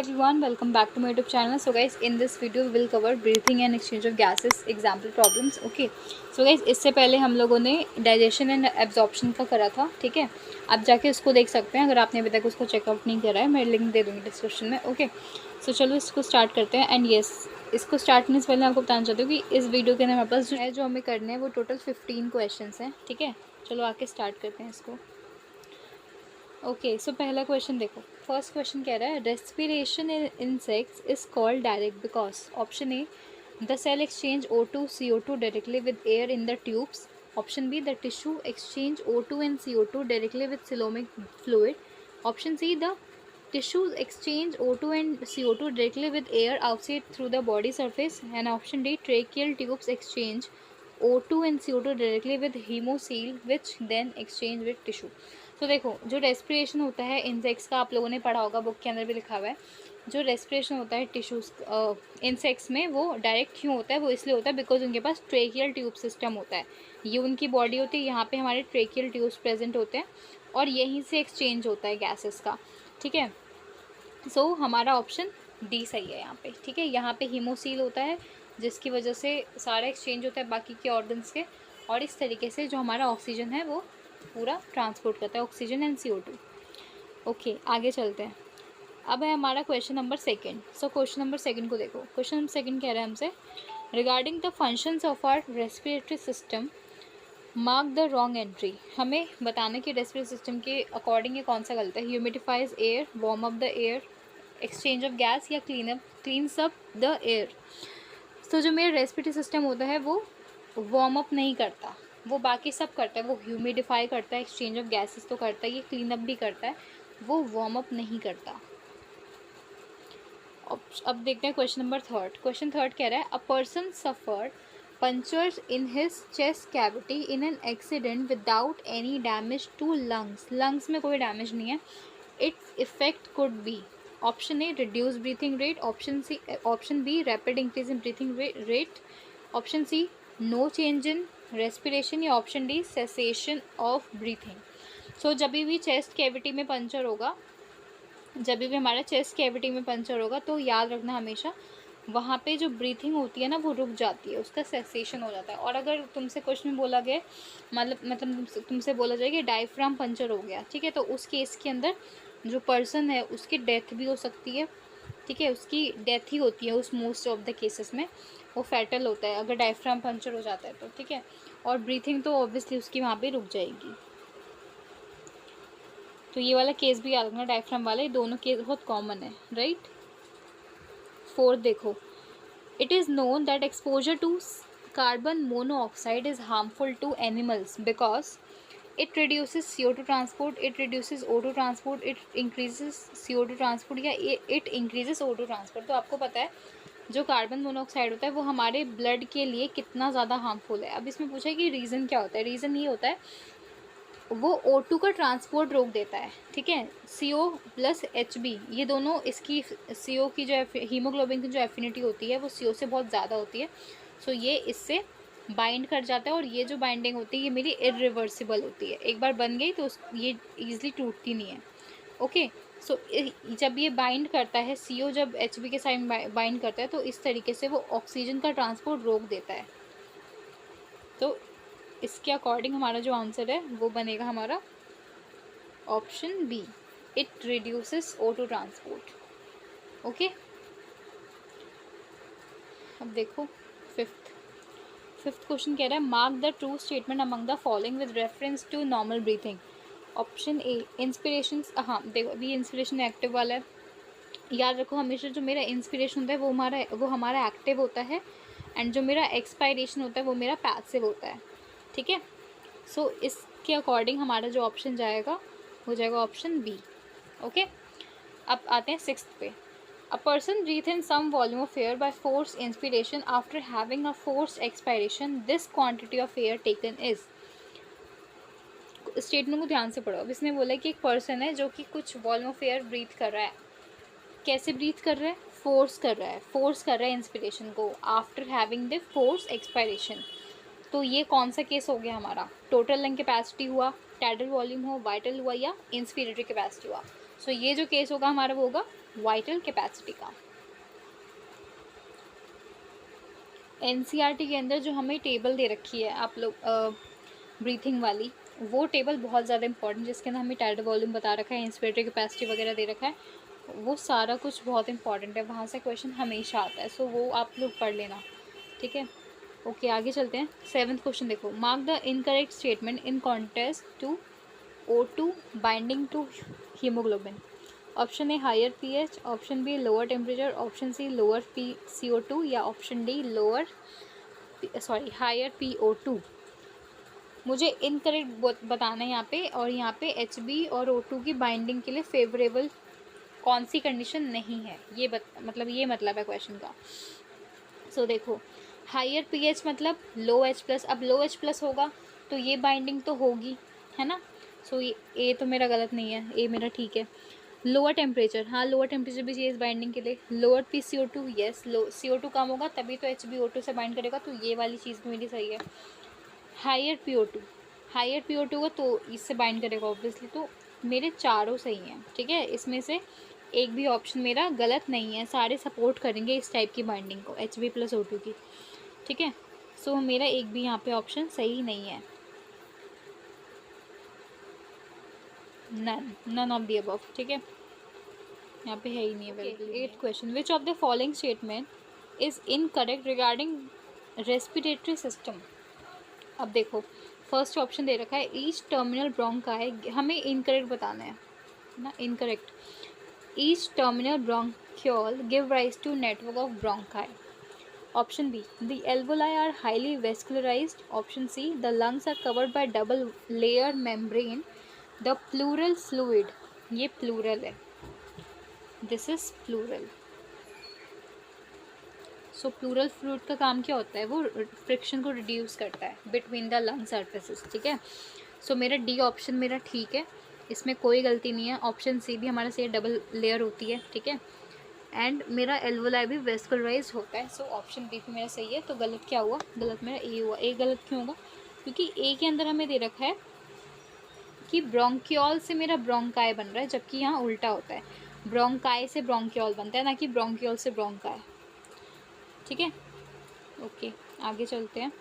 everyone, welcome back to my YouTube channel. So guys, in this video we will cover breathing and exchange of gases example problems. Okay, so guys, इससे पहले हम लोगों ने digestion and absorption का करा था. ठीक है, आप जाके उसको देख सकते हैं अगर आपने अभी तक उसको चेकआउट नहीं करा है. मैं लिंक दे दूँगी डिस्क्रिप्शन में. ओके, सो चलो इसको स्टार्ट करते हैं. एंड येस, इसको स्टार्ट करने से पहले आपको बताना चाहती हूँ कि इस वीडियो के अंदर हमारे पास जो हमें करने हैं वो टोटल 15 क्वेश्चन हैं. ठीक है, चलो आके स्टार्ट करते हैं इसको. ओके, सो पहला क्वेश्चन देखो. फर्स्ट क्वेश्चन कह रहा है respiration in insects is called direct because. Option A, the cell exchange O2 CO2 directly with air in the tubes. Option B, the tissue exchange O2 and CO2 directly with coelomic fluid. Option C, the tissues exchange O2 and CO2 directly with air outside through the body surface. And option D, tracheal tubes exchange O2 and CO2 directly with hemocoel which then exchange with tissue. तो देखो, जो respiration होता है insects का आप लोगों ने पढ़ा होगा, बुक के अंदर भी लिखा हुआ है. जो रेस्पिरेशन होता है टिश्यूज इंसेक्ट्स में वो डायरेक्ट क्यों होता है? वो इसलिए होता है बिकॉज उनके पास ट्रेकियल ट्यूब सिस्टम होता है. ये उनकी बॉडी होती है, यहाँ पे हमारे ट्रेकियल ट्यूब्स प्रेजेंट होते हैं और यहीं से एक्सचेंज होता है गैसेस का. ठीक है, सो हमारा ऑप्शन डी सही है यहाँ पे. ठीक है, यहाँ पे हीमोसील होता है जिसकी वजह से सारा एक्सचेंज होता है बाकी के ऑर्गन्स के, और इस तरीके से जो हमारा ऑक्सीजन है वो पूरा ट्रांसपोर्ट करता है, ऑक्सीजन एंड CO2. ओके, आगे चलते हैं. अब है हमारा question number second. So question number second को देखो. क्वेश्चन नंबर सेकंड कह रहा है हमसे regarding the functions of our respiratory system mark the wrong entry. हमें बताना कि रेस्पिरेटरी सिस्टम के अकॉर्डिंग ये कौन सा गलत है. Humidifies air, warm up the air, exchange of gas या क्लीन्स अप द एयर. तो जो मेरा रेस्पिरेटरी सिस्टम होता है वो वार्म अप नहीं करता, वो बाकी सब करता है. वो ह्यूमिडिफाई करता है, एक्सचेंज ऑफ गैसेस तो करता है, ये क्लीन अप भी करता है, वो वार्म अप नहीं करता. अब देखते हैं question number third. Question third कह रहा है a person suffered punctures in his chest cavity in an accident without any damage to lungs. Lungs में कोई डैमेज नहीं है. Its effect could be. Option A, reduce breathing rate. Option B, rapid increase in breathing rate. Option C, no change in respiration. या option D, cessation of breathing. So जब भी chest cavity में puncture होगा, जब भी हमारा chest cavity में puncture होगा तो याद रखना हमेशा वहाँ पे जो ब्रीथिंग होती है ना वो रुक जाती है, उसका सेसेशन हो जाता है. और अगर तुमसे क्वेश्चन में बोला गया मतलब तुमसे बोला जाए कि डायफ्राम पंचर हो गया, ठीक है, तो उस केस के अंदर जो पर्सन है उसकी डेथ भी हो सकती है. ठीक है, उसकी डेथ ही होती है उस मोस्ट ऑफ द केसेस में, वो फैटल होता है अगर डायफ्राम पंचर हो जाता है तो. ठीक है, और ब्रीथिंग तो ऑब्वियसली उसकी वहाँ पे रुक जाएगी. तो ये वाला केस भी याद रखना, डायफ्राम वाला. ये दोनों केस बहुत कॉमन है, राइट. फोर्थ देखो, it is known that exposure to carbon monoxide is harmful to animals because it reduces CO2 transport, it reduces O2 transport, it increases CO2 transport या it increases O2 transport. तो आपको पता है जो carbon monoxide होता है वो हमारे ब्लड के लिए कितना ज़्यादा हार्मफुल है. अब इसमें पूछा है कि रीज़न क्या होता है. रीज़न ये होता है वो O2 का ट्रांसपोर्ट रोक देता है. ठीक है, CO प्लस HB ये दोनों, इसकी CO की जो हीमोग्लोबिन की जो एफिनिटी होती है वो CO से बहुत ज़्यादा होती है. सो ये इससे बाइंड कर जाता है और ये जो बाइंडिंग होती है ये मेरी इरिवर्सिबल होती है. एक बार बन गई तो ये ईजिली टूटती नहीं है. ओके, सो जब ये बाइंड करता है CO, जब HB के साथ बाइंड करता है तो इस तरीके से वो ऑक्सीजन का ट्रांसपोर्ट रोक देता है. तो इसके अकॉर्डिंग हमारा जो आंसर है वो बनेगा हमारा option B, it reduces O2 transport. Okay, अब देखो फिफ्थ क्वेश्चन कह रहा है mark the true statement among the following with reference to normal breathing. Option A, inspiration. हाँ देखो, अभी इंस्पिरेशन एक्टिव वाला है. याद रखो हमेशा जो मेरा इंस्पिरेशन होता है वो हमारा एक्टिव होता है, एंड जो मेरा एक्सपायरेशन होता है वो मेरा पैसिव होता है. ठीक है, सो इसके अकॉर्डिंग हमारा जो ऑप्शन जाएगा हो जाएगा ऑप्शन बी. ओके, अब आते हैं सिक्स्थ पे. A person breathes in some volume of air by forced inspiration after having a forced expiration. This quantity of air taken is. Statement को ध्यान से पढ़ो. अब इसने बोला कि एक पर्सन है जो कि कुछ वॉल्यूम ऑफ एयर ब्रीथ कर रहा है. कैसे ब्रीथ कर रहा है? फोर्स कर रहा है इंस्पिरेशन को after having the force expiration. तो ये कौन सा केस हो गया हमारा? टोटल लंग कैपेसिटी हुआ, टाइडल वॉल्यूम हो, वाइटल हुआ या इंस्पिरेटरी कैपेसिटी हुआ. सो ये जो केस होगा हमारा वो होगा वाइटल कैपेसिटी का। एनसीईआरटी के अंदर जो हमें टेबल दे रखी है आप लोग ब्रीथिंग वाली, वो टेबल बहुत ज़्यादा इंपॉर्टेंट, जिसके अंदर हमें टाइडल वॉल्यूम बता रखा है, इंस्पिरेटरी कैपेसिटी वगैरह दे रखा है, वो सारा कुछ बहुत इंपॉर्टेंट है, वहाँ से क्वेश्चन हमेशा आता है। सो वो आप लोग पढ़ लेना, ठीक है। ओके आगे चलते हैं। 7th क्वेश्चन देखो, mark the incorrect statement in contest to O2 binding to haemoglobin. Option A higher pH, option B lower temperature, option C lower CO2 या ऑप्शन डी हायर PO2। मुझे इनकरेक्ट बताना है यहाँ पे, और यहाँ पे HB और O2 की बाइंडिंग के लिए फेवरेबल कौन सी कंडीशन नहीं है, ये मतलब है क्वेश्चन का। सो देखो, हायर pH मतलब लो H+, अब लो H+ होगा तो ये बाइंडिंग तो होगी, है ना। सो ये ए तो मेरा गलत नहीं है, ए मेरा ठीक है। लोअर टेम्परेचर, हाँ लोअर टेम्परेचर भी चाहिए इस बाइंडिंग के लिए। लोअर PCO2, यस CO2 कम होगा तभी तो HbO2 से बाइंड करेगा, तो ये वाली चीज़ भी मेरी सही है। हायर PO2 का तो इससे बाइंड करेगा ऑब्वियसली, तो मेरे चारों सही हैं, ठीक है। इसमें से एक भी ऑप्शन मेरा गलत नहीं है, सारे सपोर्ट करेंगे इस टाइप की बाइंडिंग को Hb+O2 की, ठीक है। सो मेरा एक भी यहाँ पे ऑप्शन सही नहीं है, नन ऑफ दी अबव, ठीक है, यहाँ पे है ही नहीं available. 8th question, which of the following statement is incorrect regarding respiratory system. अब देखो, फर्स्ट ऑप्शन दे रखा है ईच टर्मिनल ब्रोंकाई, हमें इनकरेक्ट बताना है ना, incorrect. Each terminal bronchiole give rise to network of bronchi. Option B, the alveoli are highly vascularised. Option C, the lungs are covered by double layer membrane. The pleural fluid, ये pleural है, this is pleural. So pleural fluid का काम क्या होता है, वो friction को reduce करता है बिटवीन द लंग सर्फेसिस, ठीक है। सो मेरा डी ऑप्शन मेरा ठीक है, इसमें कोई गलती नहीं है। ऑप्शन सी भी हमारा सही, डबल लेयर होती है, ठीक है। एंड मेरा एल्वोलाई भी वेस्कुलराइज होता है, सो ऑप्शन बी भी मेरा सही है। तो गलत क्या हुआ, गलत मेरा ए हुआ। ए गलत क्यों होगा, क्योंकि ए के अंदर हमें दे रखा है कि ब्रोंक्यूल से मेरा ब्रोंकाई बन रहा है, जबकि यहाँ उल्टा होता है, ब्रोंकाई से ब्रोंक्यूल बनता है, ना कि ब्रोंक्यूल से ब्रोंकाई, ठीक है। ओके आगे चलते हैं।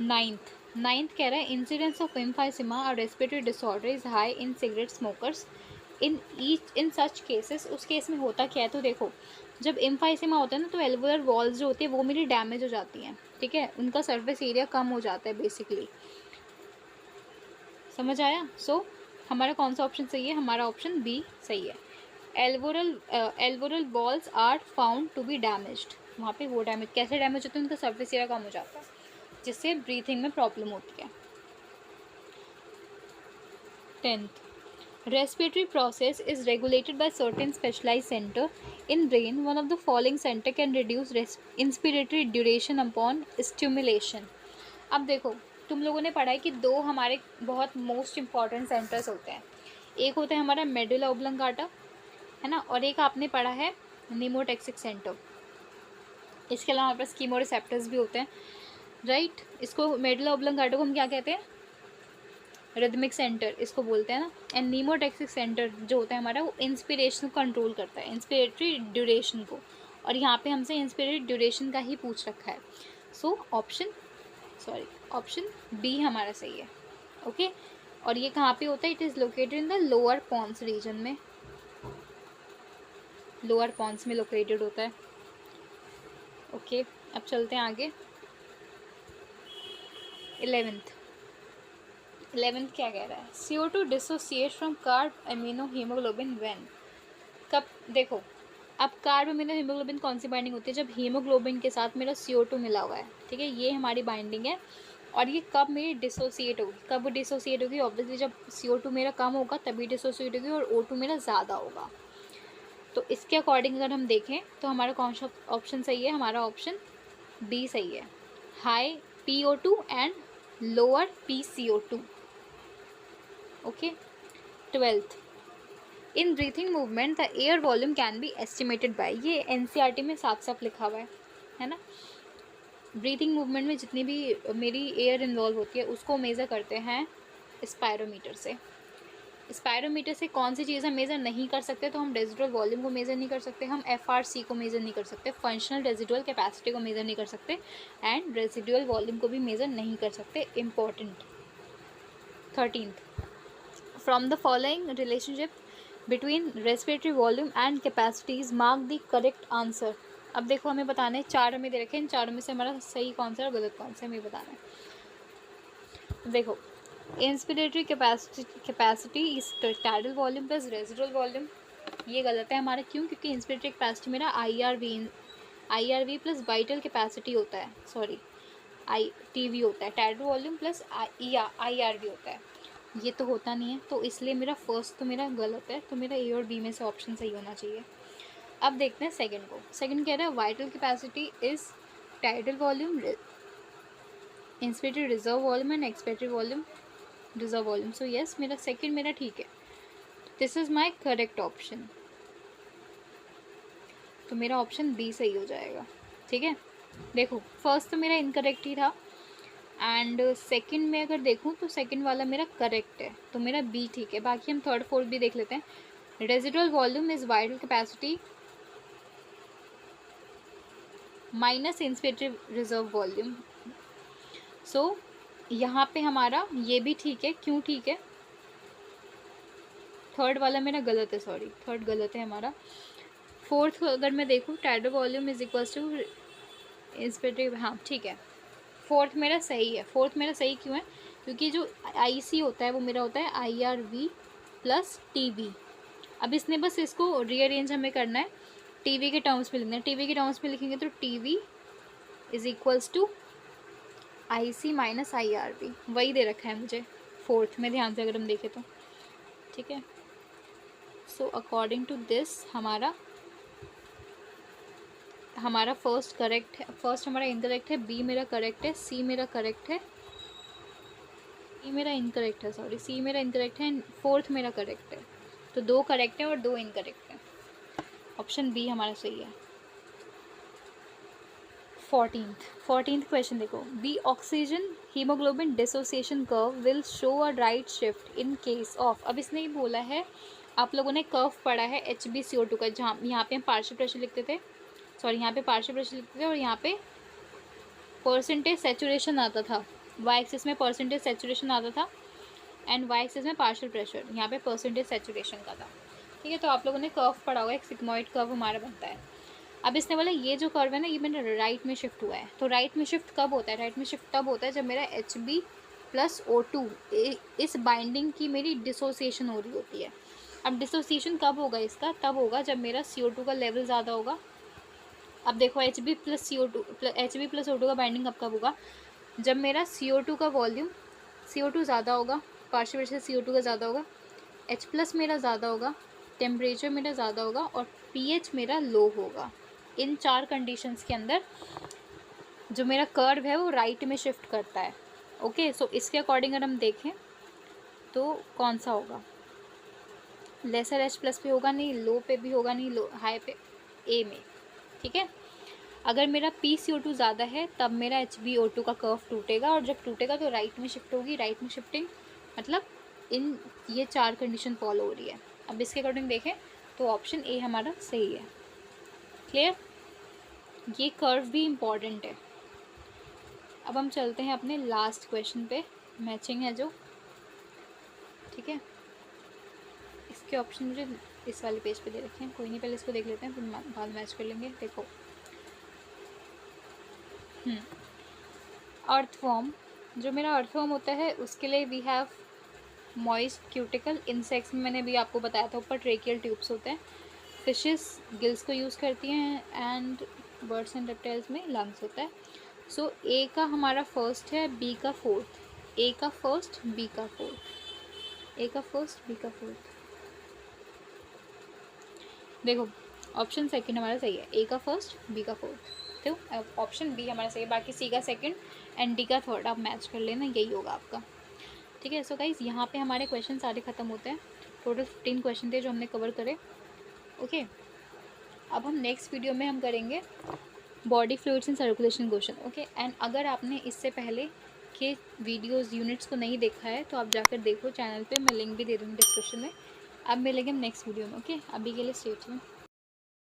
9th कह रहा है इंसिडेंस ऑफ एम्फाइसीमा और respiratory disorder is high in cigarette smokers. In such cases, उस केस में होता क्या है, तो देखो जब एम्फाइसीमा होता है ना, तो एल्वोलर वॉल्स जो होती है वो मेरी डैमेज हो जाती हैं, ठीक है, उनका सरफेस एरिया कम हो जाता है बेसिकली, समझ आया। सो हमारा कौन सा ऑप्शन सही है, हमारा ऑप्शन बी सही है। Alveolar walls are found to be damaged, वहाँ पे वो डैमेज कैसे डैमेज होते हैं, उनका सरफेस एरिया कम हो जाता है, जिससे ब्रीथिंग में प्रॉब्लम होती है। 10th, respiratory process is regulated by certain specialized center in brain. One of the following center can reduce inspiratory duration upon stimulation. अब देखो, तुम लोगों ने पढ़ा है कि दो हमारे बहुत मोस्ट इम्पॉर्टेंट सेंटर्स होते हैं, एक होता है हमारा मेडुला ओब्लंगाटा, है ना, और एक आपने पढ़ा है निमोटेक्सिक सेंटर। इसके अलावा हमारे पास कीमोरिसेप्टर्स भी होते हैं, राइट। इसको मेडुला ओब्लंगाटा को हम क्या कहते हैं, रिदमिक सेंटर इसको बोलते हैं ना। एंड नीमोटेक्सिक सेंटर जो होता है हमारा, वो इंस्पिरेशन कंट्रोल करता है, इंस्पिरेटरी ड्यूरेशन को, और यहाँ पे हमसे इंस्पिरेटरी ड्यूरेशन का ही पूछ रखा है। सो ऑप्शन बी हमारा सही है, ओके। और ये कहाँ पे होता है, it is located in the lower pons region में, लोअर पॉन्स में लोकेटेड होता है, ओके। अब चलते हैं आगे। 11th क्या कह रहा है, CO2 dissociate from carb amino haemoglobin when. कब, देखो अब कार्ब अमीनो हीमोग्लोबिन कौन सी बाइंडिंग होती है, जब हीमोग्लोबिन के साथ मेरा CO2 मिला हुआ है, ठीक है, ये हमारी बाइंडिंग है। और ये कब मेरी डिसोसिएट होगी, कब डिसोसिएट होगी, ऑब्वियसली जब CO2 मेरा कम होगा तभी डिसोसिएट होगी, और O2 मेरा ज़्यादा होगा। तो इसके अकॉर्डिंग अगर हम देखें तो हमारा कौन सा ऑप्शन सही है, हमारा ऑप्शन बी सही है, high PO2 and lower PCO2, okay. 12th, in breathing movement the air volume can be estimated by, ये NCERT में साफ साफ लिखा हुआ है ना। ब्रीथिंग मूवमेंट में जितनी भी मेरी एयर इन्वॉल्व होती है उसको मेज़र करते हैं स्पायरोमीटर से। स्पायरोमीटर से कौन सी चीज़ें मेज़र नहीं कर सकते, तो हम रेजिडुअल वॉल्यूम को मेज़र नहीं कर सकते, हम FRC को मेज़र नहीं कर सकते, फंक्शनल रेजिडुअल कैपेसिटी को मेज़र नहीं कर सकते, एंड रेजिडुअल वॉल्यूम को भी मेज़र नहीं कर सकते। Important. 13th, from the following relationship between respiratory volume and capacities mark the correct answer. अब देखो हमें बताना है, 4 हमें दे रखे हैं, इन चारों में से हमारा सही कौन सा और गलत कौन सा हमें बताना है। देखो, inspiratory capacity is tidal volume plus residual volume, ये गलत है हमारा। क्यों? क्योंकि इंस्पिरेटरी कैपेसिटी मेरा IRV प्लस वाइटल कैपेसिटी होता है, सॉरी TV होता है। टाइडल वॉल्यूम प्लस IRV होता है, ये तो होता नहीं है, तो इसलिए मेरा फर्स्ट तो मेरा गलत है, तो मेरा A और B में से ऑप्शन सही होना चाहिए। अब देखते हैं सेकंड को। सेकंड कह रहा है vital capacity is tidal volume, inspiratory reserve volume and expected volume reserve volume. So yes, मेरा सेकंड मेरा ठीक है, this is my correct option, तो मेरा ऑप्शन B सही हो जाएगा। ठीक है, देखो फर्स्ट तो मेरा इनकरेक्ट ही था, एंड सेकंड में अगर देखूं तो सेकंड वाला मेरा करेक्ट है, तो मेरा B ठीक है। बाकी हम थर्ड फोर्थ भी देख लेते हैं। Residual volume is vital capacity minus inspiratory reserve volume. So यहाँ पे हमारा ये भी ठीक है। क्यों ठीक है? थर्ड वाला मेरा गलत है, सॉरी थर्ड गलत है हमारा। फोर्थ अगर मैं देखूँ, tidal volume is equals to inspiratory, हाँ ठीक है, फोर्थ मेरा सही है। फोर्थ मेरा सही क्यों है? क्योंकि जो IC होता है वो मेरा होता है IRV प्लस TV। अब इसने बस इसको रीअरेंज हमें करना है, TV के टर्म्स में लिखना है। TV के टर्म्स में लिखेंगे तो TV is equals to IC minus IRV, वही दे रखा है मुझे फोर्थ में, ध्यान से अगर हम देखें तो। ठीक है, सो अकॉर्डिंग टू दिस हमारा फर्स्ट करेक्ट है, फर्स्ट हमारा इनकरेक्ट है, B मेरा करेक्ट है, C मेरा करेक्ट है, E मेरा इनकरेक्ट है, सॉरी C मेरा इनकरेक्ट है, एंड फोर्थ मेरा करेक्ट है। तो 2 करेक्ट है और 2 इनकरेक्ट है। ऑप्शन B हमारा सही है। 14th क्वेश्चन देखो, the oxygen haemoglobin dissociation curve will show a right shift in case of. अब इसने ही बोला है, आप लोगों ने कर्व पढ़ा है HbCO2 का, जहाँ यहाँ पे हम पार्शियल प्रेशर लिखते थे, सॉरी यहाँ पे पार्शियल प्रेशर लिखते थे और यहाँ पे परसेंटेज सेचुरेशन आता था, वाई एक्सिस में परसेंटेज सेचुरेशन आता था एंड वाई एक्सिस में पार्शियल प्रेशर, यहाँ पे परसेंटेज सेचुरेशन का था। ठीक है, तो आप लोगों ने कर्व पढ़ा होगा, एक सिग्मॉइड कर्व हमारा बनता है। अब इसने बोला ये जो कर्व है ना, ये मेरा राइट में शिफ्ट हुआ है। तो राइट में शिफ्ट कब होता है? राइट में शिफ्ट तब होता है जब मेरा Hb प्लस O2 इस बाइंडिंग की मेरी डिसोसिएशन हो रही होती है। अब डिसोसिएशन कब होगा इसका? तब होगा जब मेरा CO2 का लेवल ज़्यादा होगा। अब देखो HB प्लस O2 का बाइंडिंग कब होगा? जब मेरा CO2 का वॉल्यूम, CO2 ज़्यादा होगा, पार्शियल प्रेशर CO2 का ज़्यादा होगा, H प्लस मेरा ज़्यादा होगा, टेम्परेचर मेरा ज़्यादा होगा और pH मेरा लो होगा। इन 4 कंडीशंस के अंदर जो मेरा कर्व है वो राइट में शिफ्ट करता है। ओके, सो इसके अकॉर्डिंग अगर हम देखें तो कौन सा होगा? लेसर H प्लस पे होगा नहीं, लो पे भी होगा नहीं, लो हाई पे A में। ठीक है, अगर मेरा PCO2 ज़्यादा है तब मेरा HbO2 का कर्व टूटेगा, और जब टूटेगा तो राइट में शिफ्ट होगी। राइट में शिफ्टिंग मतलब इन ये 4 कंडीशन फॉलो हो रही है। अब इसके अकॉर्डिंग देखें तो ऑप्शन A हमारा सही है। क्लियर? ये कर्व भी इम्पॉर्टेंट है। अब हम चलते हैं अपने लास्ट क्वेश्चन पे, मैचिंग है जो। ठीक है, इसके ऑप्शन मुझे इस वाले पेज पे दे रखे हैं, कोई नहीं, पहले इसको देख लेते हैं फिर बाद में मैच कर लेंगे। देखो, अर्थवॉर्म, जो मेरा अर्थवॉर्म होता है उसके लिए we have moist cuticle. Insects में मैंने भी आपको बताया था ऊपर ट्रेकियल ट्यूब्स होते हैं। फिशेस गिल्स को यूज़ करती हैं एंड बर्ड्स एंड रेप्टाइल्स में लंग्स होता है। सो A का हमारा फर्स्ट है, B का फोर्थ, A का फर्स्ट, B का फोर्थ, A का फर्स्ट, B का फोर्थ। देखो ऑप्शन सेकंड हमारा सही है, A का फर्स्ट, B का फोर्थ, तो ऑप्शन B हमारा सही है। बाकी C का सेकंड एंड D का थर्ड आप मैच कर लेना, यही होगा आपका। ठीक है, सो गाइस यहाँ पे हमारे क्वेश्चन सारे ख़त्म होते हैं। टोटल 15 क्वेश्चन थे जो हमने कवर करे। ओके, अब हम नेक्स्ट वीडियो में हम करेंगे body fluids and circulation question. Okay, and अगर आपने इससे पहले देखे वीडियोस यूनिट्स को नहीं देखा है तो आप जाकर देखो चैनल पे, मैं लिंक भी दे दूँगी डिस्क्रिप्शन में। अब मिलेंगे हम नेक्स्ट वीडियो में। ओके, अभी के लिए स्टे ट्यून्ड।